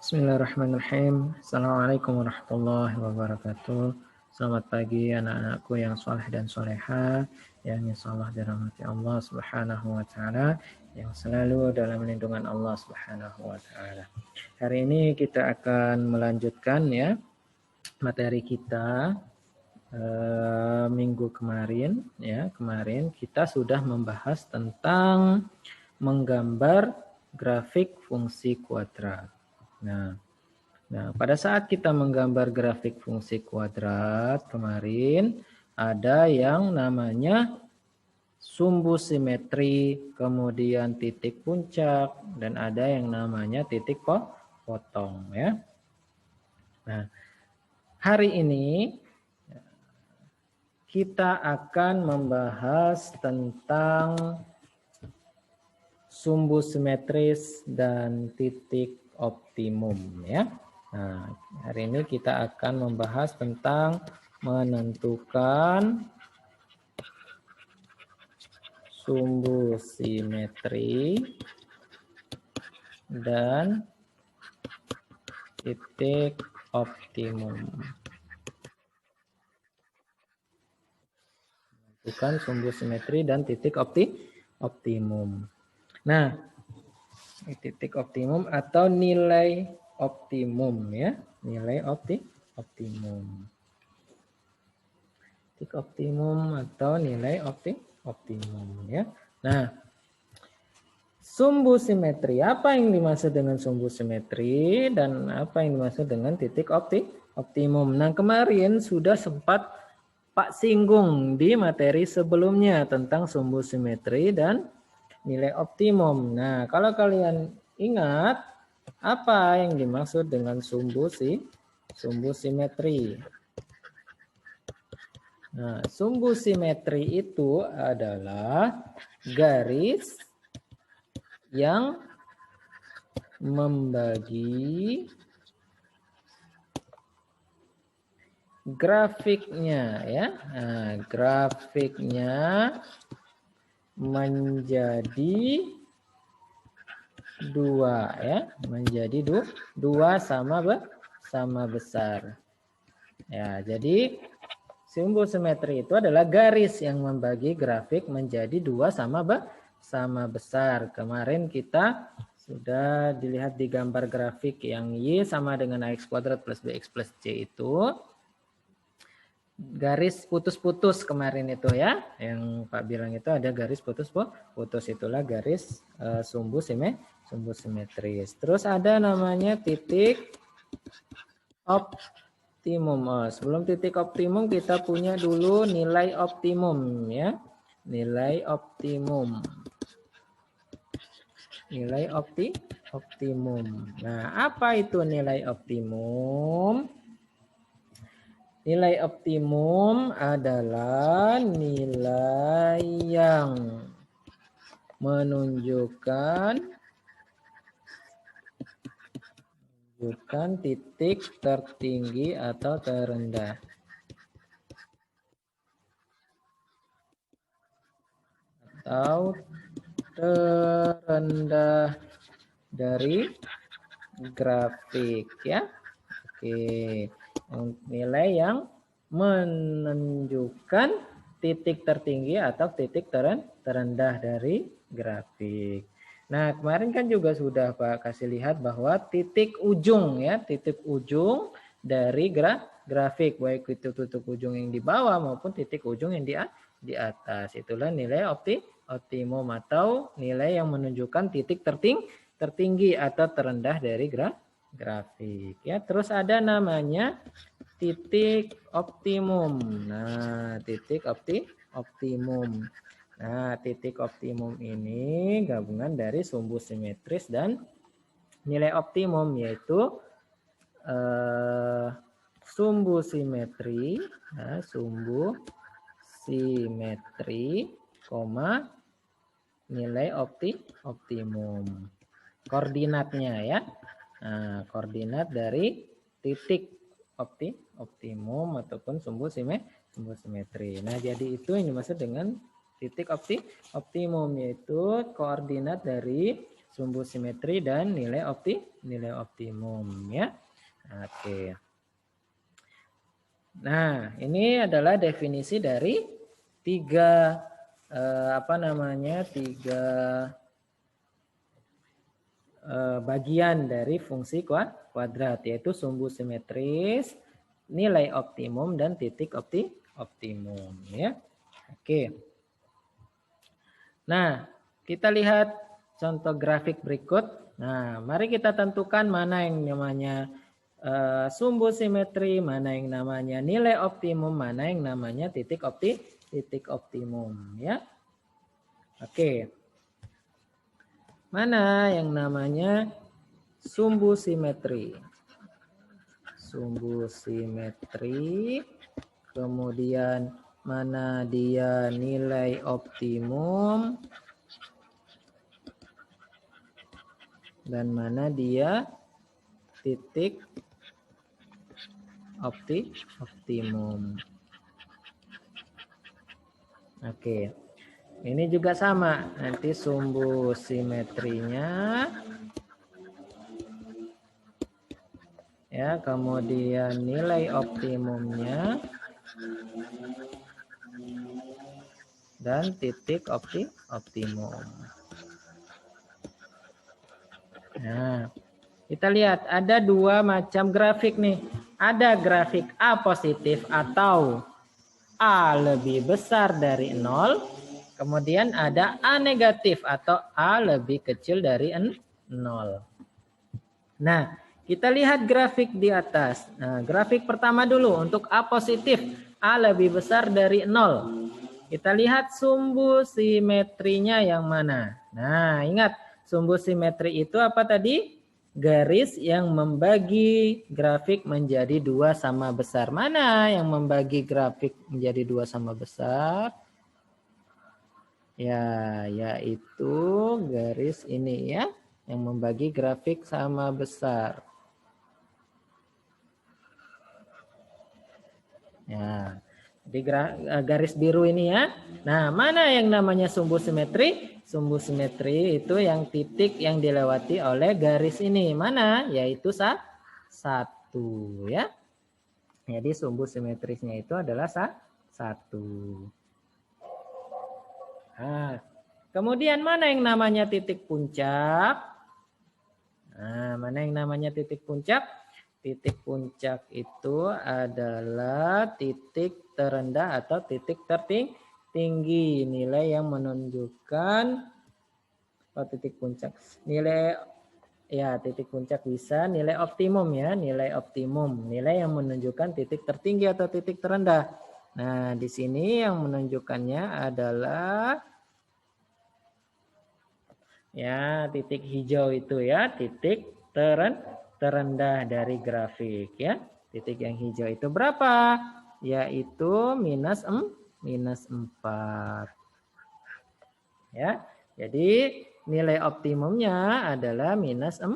Bismillahirrahmanirrahim. Assalamualaikum warahmatullahi wabarakatuh. Selamat pagi anak-anakku yang soleh dan soleha, yang insyaallah dirahmati Allah Subhanahu wa taala, yang selalu dalam lindungan Allah Subhanahu wa taala. Hari ini kita akan melanjutkan ya materi kita minggu kemarin ya. Kemarin kita sudah membahas tentang menggambar grafik fungsi kuadrat. Nah, pada saat kita menggambar grafik fungsi kuadrat kemarin, ada yang namanya sumbu simetri, kemudian titik puncak, dan ada yang namanya titik potong. Ya. Nah, hari ini kita akan membahas tentang sumbu simetris dan titik optimum ya. Nah, hari ini kita akan membahas tentang menentukan sumbu simetri dan titik optimum. Menentukan sumbu simetri dan titik optimum. Nah, titik optimum atau nilai optimum ya, nilai optimum. Titik optimum atau nilai optimum ya. Nah, sumbu simetri, apa yang dimaksud dengan sumbu simetri dan apa yang dimaksud dengan titik optimum. Nah, kemarin sudah sempat Pak singgung di materi sebelumnya tentang sumbu simetri dan nilai optimum. Nah, kalau kalian ingat apa yang dimaksud dengan sumbu simetri? Nah, sumbu simetri itu adalah garis yang membagi grafiknya ya. Nah, grafiknya menjadi dua ya, menjadi dua sama besar. Ya, jadi sumbu simetri itu adalah garis yang membagi grafik menjadi dua sama besar. Kemarin kita sudah dilihat di gambar grafik yang Y sama dengan AX kuadrat plus BX plus C itu. Garis putus-putus kemarin itu ya, yang Pak bilang itu ada garis putus-putus, itulah garis sumbu simetris. Terus ada namanya titik optimum. Sebelum titik optimum kita punya dulu nilai optimum ya, nilai optimum. Nilai optimum. Nah, apa itu nilai optimum? Nilai optimum adalah nilai yang menunjukkan titik tertinggi atau terendah. Atau terendah dari grafik ya. Oke. Nilai yang menunjukkan titik tertinggi atau titik terendah dari grafik. Nah, kemarin kan juga sudah Pak kasih lihat bahwa titik ujung ya, titik ujung dari grafik, baik itu titik ujung yang di bawah maupun titik ujung yang di atas. Itulah nilai optimum atau nilai yang menunjukkan titik tertinggi atau terendah dari grafik ya. Terus ada namanya titik optimum. Nah, titik optimum. Nah, titik optimum ini gabungan dari sumbu simetris dan nilai optimum, yaitu sumbu simetri, nah, sumbu simetri, nilai optimum. Koordinatnya ya. Nah, koordinat dari titik optimum ataupun sumbu simetri. Nah, jadi itu yang dimaksud dengan titik optimum, yaitu koordinat dari sumbu simetri dan nilai optimum ya. Oke. Nah, ini adalah definisi dari tiga bagian dari fungsi kuadrat, yaitu sumbu simetris, nilai optimum, dan titik optimum ya. Oke. Nah, kita lihat contoh grafik berikut. Nah, mari kita tentukan mana yang namanya sumbu simetri, mana yang namanya nilai optimum, mana yang namanya titik optimum ya. Oke. Mana yang namanya sumbu simetri? Sumbu simetri. Kemudian mana dia nilai optimum dan mana dia titik optimum. Oke. Ini juga sama, nanti sumbu simetrinya ya, kemudian nilai optimumnya dan titik optimum. Nah, kita lihat ada dua macam grafik nih. Ada grafik A positif atau A lebih besar dari 0. Kemudian ada A negatif atau A lebih kecil dari 0. Nah, kita lihat grafik di atas. Nah, grafik pertama dulu untuk A positif. A lebih besar dari 0. Kita lihat sumbu simetrinya yang mana. Nah, ingat sumbu simetri itu apa tadi? Garis yang membagi grafik menjadi dua sama besar. Mana yang membagi grafik menjadi dua sama besar? Ya, yaitu garis ini ya, yang membagi grafik sama besar. Ya, di garis biru ini ya. Nah, mana yang namanya sumbu simetri? Sumbu simetri itu yang titik yang dilewati oleh garis ini. Mana? Yaitu 1 ya. Jadi sumbu simetrisnya itu adalah 1. Nah, kemudian mana yang namanya titik puncak? Nah, mana yang namanya titik puncak? Titik puncak itu adalah titik terendah atau titik tertinggi. Nilai yang menunjukkan titik puncak. Nilai ya, titik puncak bisa nilai optimum ya, nilai optimum. Nilai yang menunjukkan titik tertinggi atau titik terendah. Nah, di sini yang menunjukkannya adalah ya titik hijau itu ya, titik terendah dari grafik ya. Titik yang hijau itu berapa? Yaitu minus 4. Ya. Jadi nilai optimumnya adalah minus 4.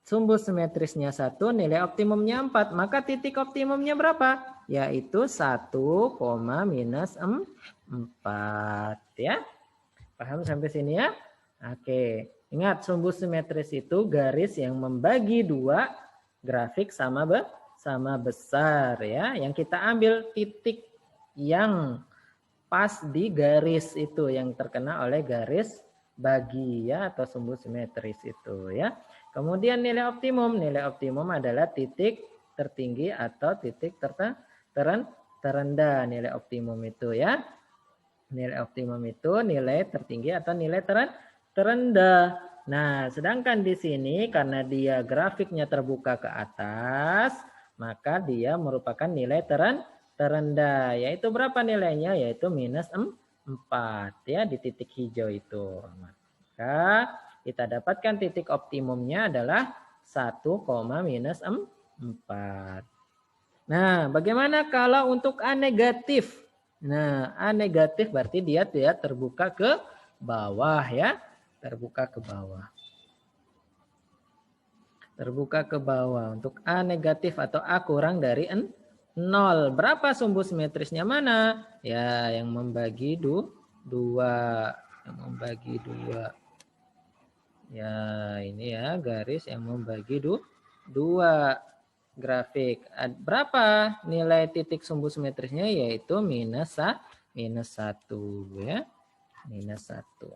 Sumbu simetrisnya 1, nilai optimumnya 4. Maka titik optimumnya berapa? Yaitu 1, minus 4. Ya. Paham sampai sini ya? Oke. Ingat, sumbu simetris itu garis yang membagi dua grafik sama besar ya. Yang kita ambil titik yang pas di garis itu yang terkena oleh garis bagi ya, atau sumbu simetris itu ya. Kemudian nilai optimum adalah titik tertinggi atau titik terendah. Nilai optimum itu ya. Nilai optimum itu nilai tertinggi atau nilai terendah. Nah, sedangkan di sini karena dia grafiknya terbuka ke atas, maka dia merupakan nilai terendah. Yaitu berapa nilainya? Yaitu minus 4 ya, di titik hijau itu. Maka kita dapatkan titik optimumnya adalah 1, minus 4. Nah, bagaimana kalau untuk A negatif? Nah, A negatif berarti dia terbuka ke bawah ya. Terbuka ke bawah. Terbuka ke bawah. Untuk A negatif atau A kurang dari 0. Berapa sumbu simetrisnya mana? Ya, yang membagi 2. Yang membagi 2. Ya, ini ya garis yang membagi dua grafik. Berapa nilai titik sumbu simetrisnya? Yaitu minus 1 ya. Minus 1.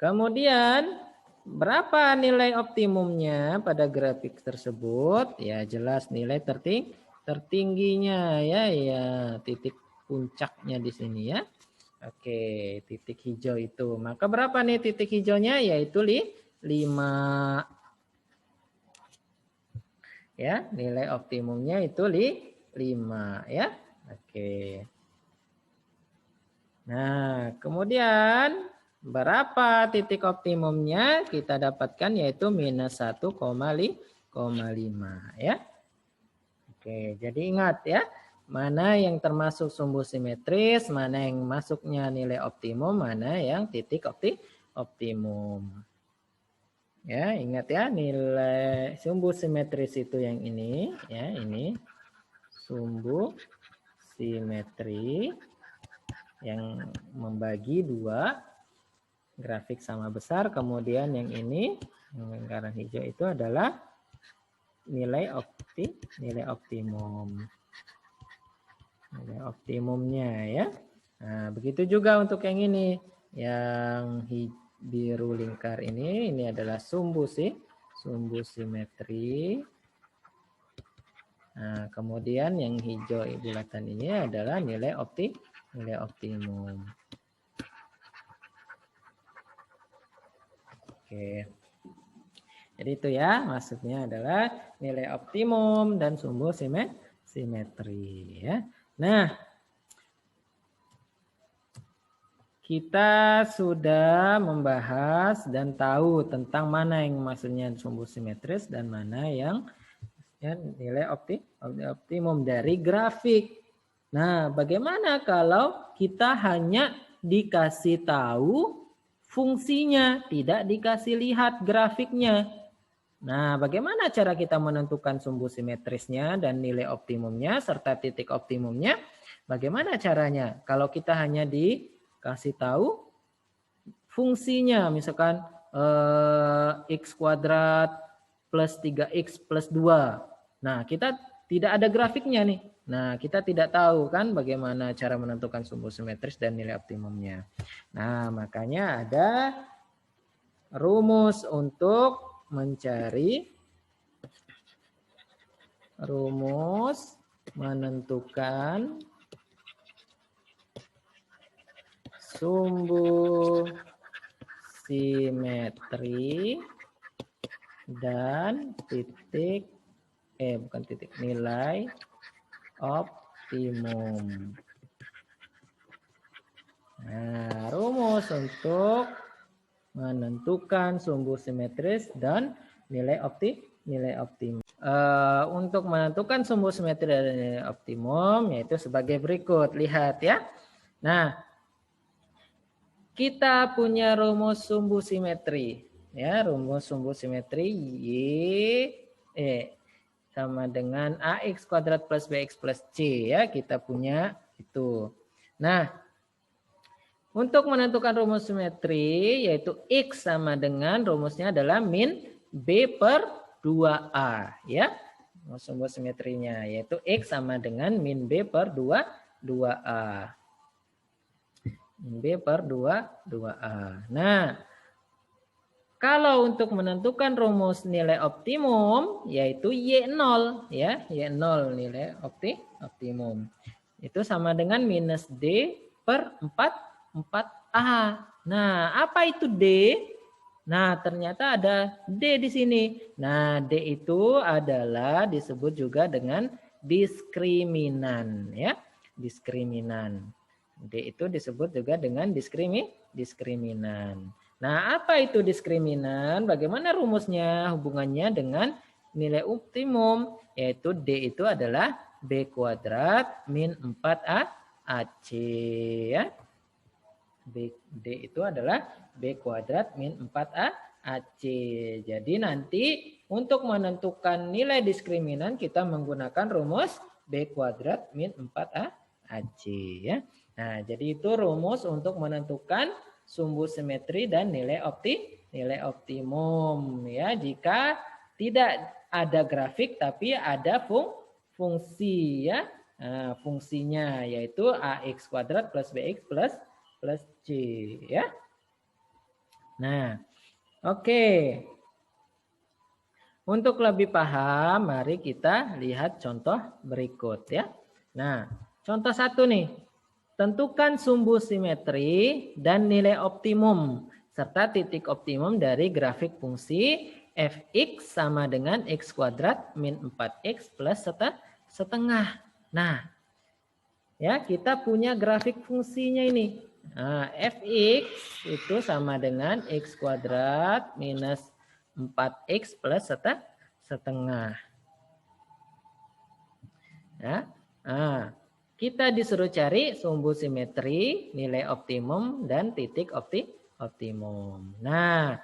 Kemudian berapa nilai optimumnya pada grafik tersebut? Ya jelas nilai tertingginya ya titik puncaknya di sini ya. Oke, titik hijau itu. Maka berapa nih titik hijaunya? Yaitu 5. Ya, nilai optimumnya itu 5 ya. Oke. Nah, kemudian berapa titik optimumnya? Kita dapatkan yaitu minus 1,5 ya. Oke, jadi ingat ya, mana yang termasuk sumbu simetris, mana yang masuknya nilai optimum, mana yang titik optimum. Ya, ingat ya, nilai sumbu simetris itu yang ini ya, ini sumbu simetri yang membagi dua grafik sama besar. Kemudian yang ini yang lingkaran hijau itu adalah nilai optimum. Nilai optimumnya ya. Nah, begitu juga untuk yang ini. Yang biru lingkar ini adalah sumbu simetri. Nah, kemudian yang hijau bulatan ini adalah nilai optimum. Oke. Jadi itu ya, maksudnya adalah nilai optimum dan sumbu simetri ya. Nah, kita sudah membahas dan tahu tentang mana yang maksudnya sumbu simetris dan mana yang nilai optimum dari grafik. Nah, bagaimana kalau kita hanya dikasih tahu fungsinya, tidak dikasih lihat grafiknya? Nah, bagaimana cara kita menentukan sumbu simetrisnya dan nilai optimumnya serta titik optimumnya? Bagaimana caranya? Kalau kita hanya dikasih tahu fungsinya, misalkan x kuadrat plus 3x plus 2. Nah, kita tidak ada grafiknya nih. Nah, kita tidak tahu kan bagaimana cara menentukan sumbu simetris dan nilai optimumnya. Nah, makanya ada rumus untuk mencari rumus menentukan sumbu simetri dan nilai optimum. Nah, rumus untuk menentukan sumbu simetris dan nilai optimum. Untuk menentukan sumbu simetri dan nilai optimum yaitu sebagai berikut. Lihat ya. Nah, kita punya rumus sumbu simetri. Ya, rumus sumbu simetri sama dengan ax kuadrat plus bx plus c ya, kita punya itu. Nah, untuk menentukan rumus simetri yaitu x sama dengan rumusnya adalah min b per 2a ya. Rumus sumbu simetrinya yaitu x sama dengan min b per 2a. Min b per 2a. Nah, kalau untuk menentukan rumus nilai optimum yaitu Y0 ya, Y0 nilai optimum. Itu sama dengan minus D per 4A. Nah, apa itu D? Nah, ternyata ada D di sini. Nah, D itu adalah disebut juga dengan diskriminan ya, diskriminan. D itu disebut juga dengan diskriminan. Nah, apa itu diskriminan? Bagaimana rumusnya? Hubungannya dengan nilai optimum, yaitu D itu adalah B kuadrat min 4A AC ya. D itu adalah B kuadrat min 4A AC. Jadi nanti untuk menentukan nilai diskriminan kita menggunakan rumus B kuadrat min 4A AC ya. Nah, jadi itu rumus untuk menentukan sumbu simetri dan nilai nilai optimum ya jika tidak ada grafik tapi ada fungsi ya. Nah, fungsinya yaitu ax kuadrat plus bx plus c ya. Nah, oke. Untuk lebih paham, mari kita lihat contoh berikut ya. Nah, contoh 1 nih. Tentukan sumbu simetri dan nilai optimum serta titik optimum dari grafik fungsi fx sama dengan x kuadrat min 4x plus setengah. Nah, ya kita punya grafik fungsinya ini. Nah, fx itu sama dengan x kuadrat minus 4x plus setengah. Ya. Nah, kita disuruh cari sumbu simetri, nilai optimum, dan titik optimum. Nah,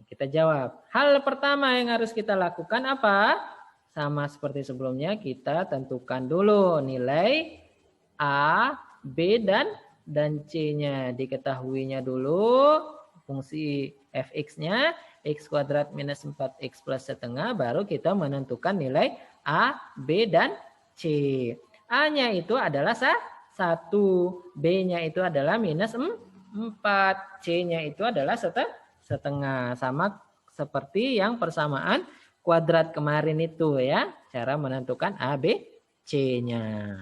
kita jawab. Hal pertama yang harus kita lakukan apa? Sama seperti sebelumnya, kita tentukan dulu nilai A, B, dan C-nya. Diketahuinya dulu fungsi fx-nya, x kuadrat minus 4x plus setengah, baru kita menentukan nilai A, B, dan C. A-nya itu adalah 1, B-nya itu adalah minus 4, C-nya itu adalah setengah. Sama seperti yang persamaan kuadrat kemarin itu ya. Cara menentukan A, B, C-nya.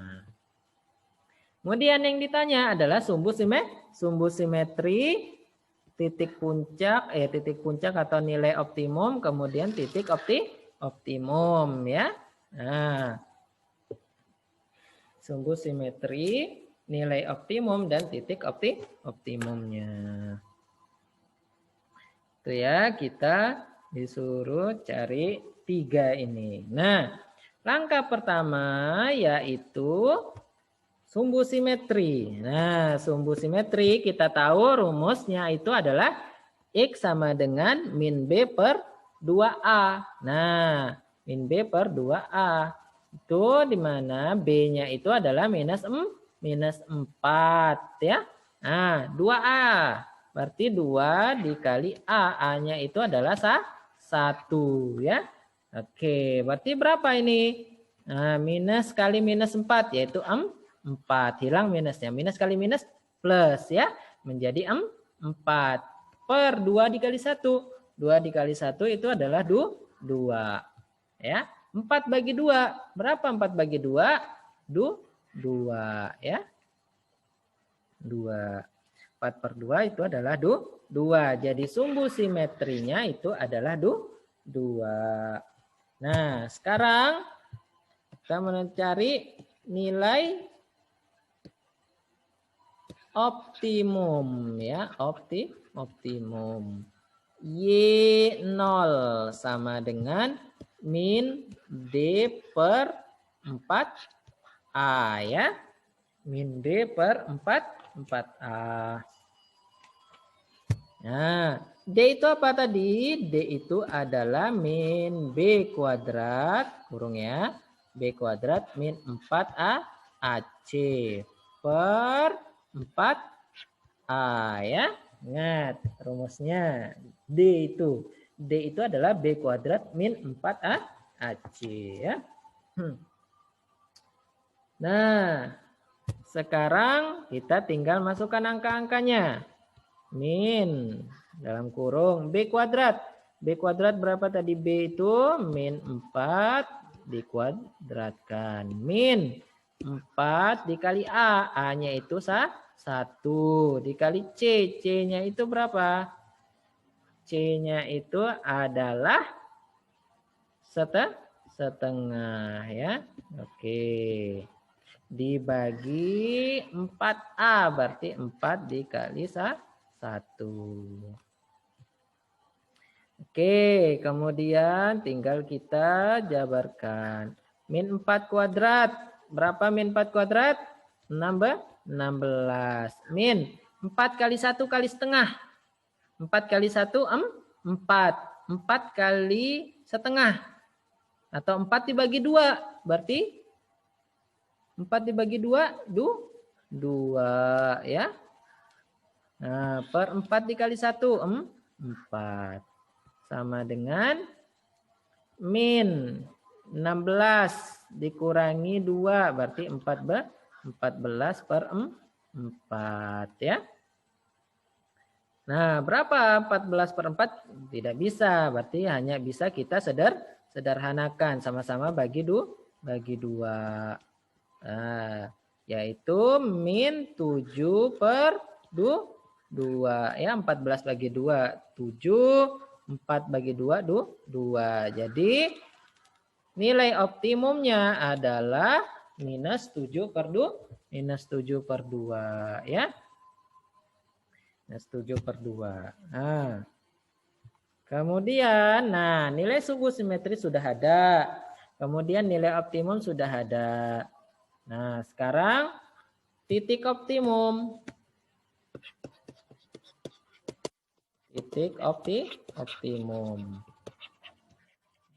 Kemudian yang ditanya adalah sumbu simetri, titik puncak atau nilai optimum, kemudian titik optimum ya. Nah, sumbu simetri, nilai optimum, dan titik optimumnya. Itu ya, kita disuruh cari 3 ini. Nah, langkah pertama yaitu sumbu simetri. Nah, sumbu simetri kita tahu rumusnya itu adalah X sama dengan min B per 2A. Nah, min B per 2A. Itu dimana B-nya itu adalah minus 4 ya. Nah, 2A. Berarti 2 dikali A. A-nya itu adalah 1 ya. Oke, berarti berapa ini? Nah, minus kali minus 4 yaitu 4. Hilang minusnya. Minus kali minus plus ya. Menjadi 4. Per 2 dikali 1. 2 dikali 1 itu adalah 2. Ya. 4 bagi 2. Berapa 4 bagi 2? 2 ya. 2. 4 per 2 itu adalah 2. Jadi sumbu simetrinya itu adalah 2. Nah, sekarang kita mencari nilai optimum ya, optimum. Y0 sama dengan min D per 4A ya. Min D per 4A. Nah, D itu apa tadi? D itu adalah min B kuadrat, kurung ya, B kuadrat min 4A AC per 4A ya. Ingat rumusnya D itu adalah B kuadrat min 4A AC ya. Nah, sekarang kita tinggal masukkan angka-angkanya. Min dalam kurung B kuadrat. B kuadrat berapa tadi? B itu min 4 dikuadratkan. Min 4 dikali A. A-nya itu 1 dikali C. C-nya itu berapa? C-nya itu adalah setengah ya. Oke. Dibagi 4A berarti 4 dikali 1. Oke, kemudian tinggal kita jabarkan. Min 4 kuadrat. Berapa min 4 kuadrat? 16. Min 4 kali 1 kali setengah. 4 kali 1, 4. 4 kali setengah. Atau 4 dibagi 2. Berarti 4 dibagi 2, 2 ya. Nah, per 4 dikali 1, 4. Sama dengan min 16 dikurangi 2 berarti 14 per 4 ya. Nah, berapa 14 per 4? Tidak bisa, berarti hanya bisa kita sederhanakan. Sama-sama bagi 2. Nah, yaitu min 7 per 2. Ya, 14 bagi 2, 7. 4 bagi 2, 2. Jadi, nilai optimumnya adalah minus 7 per 2. Minus 7 per 2. Ya. Minus 7 per 2. Nah, kemudian, nilai sumbu simetris sudah ada. Kemudian nilai optimum sudah ada. Nah, sekarang titik optimum. Titik optimum.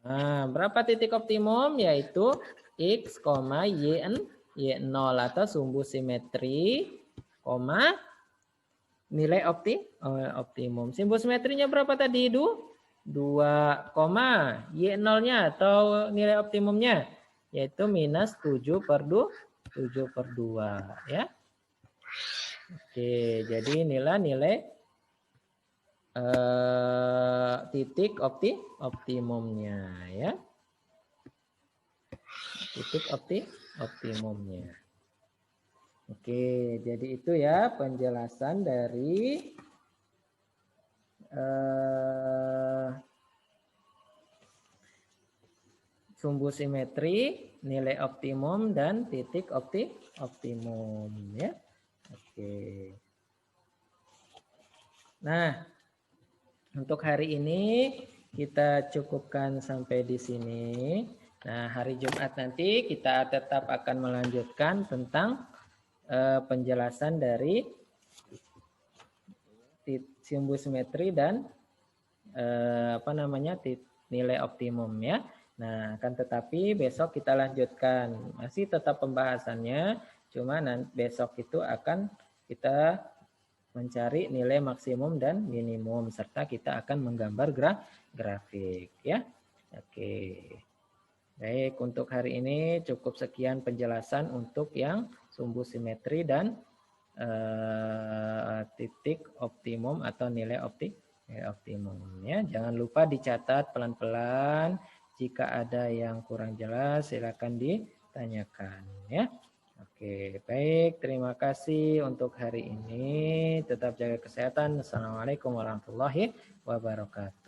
Nah, berapa titik optimum? Yaitu X, Y0 atau sumbu simetri, nilai optimum. Sumbu simetrinya berapa tadi? 2, Y0-nya atau nilai optimumnya? Yaitu minus 7 per 2. Ya. Oke, jadi nilai titik optimumnya ya. Titik optimumnya. Oke, jadi itu ya penjelasan dari sumbu simetri, nilai optimum dan titik optimum ya. Oke. Nah, untuk hari ini kita cukupkan sampai di sini. Nah, hari Jumat nanti kita tetap akan melanjutkan tentang penjelasan dari sumbu simetri dan nilai optimum ya. Nah, akan tetapi besok kita lanjutkan. Masih tetap pembahasannya, cuma besok itu akan kita mencari nilai maksimum dan minimum serta kita akan menggambar grafik ya. Oke. Baik, untuk hari ini cukup sekian penjelasan untuk yang sumbu simetri dan titik optimum atau nilai optimum ya. Jangan lupa dicatat pelan-pelan. Jika ada yang kurang jelas silakan ditanyakan ya. Oke, baik. Terima kasih untuk hari ini. Tetap jaga kesehatan. Assalamualaikum warahmatullahi wabarakatuh.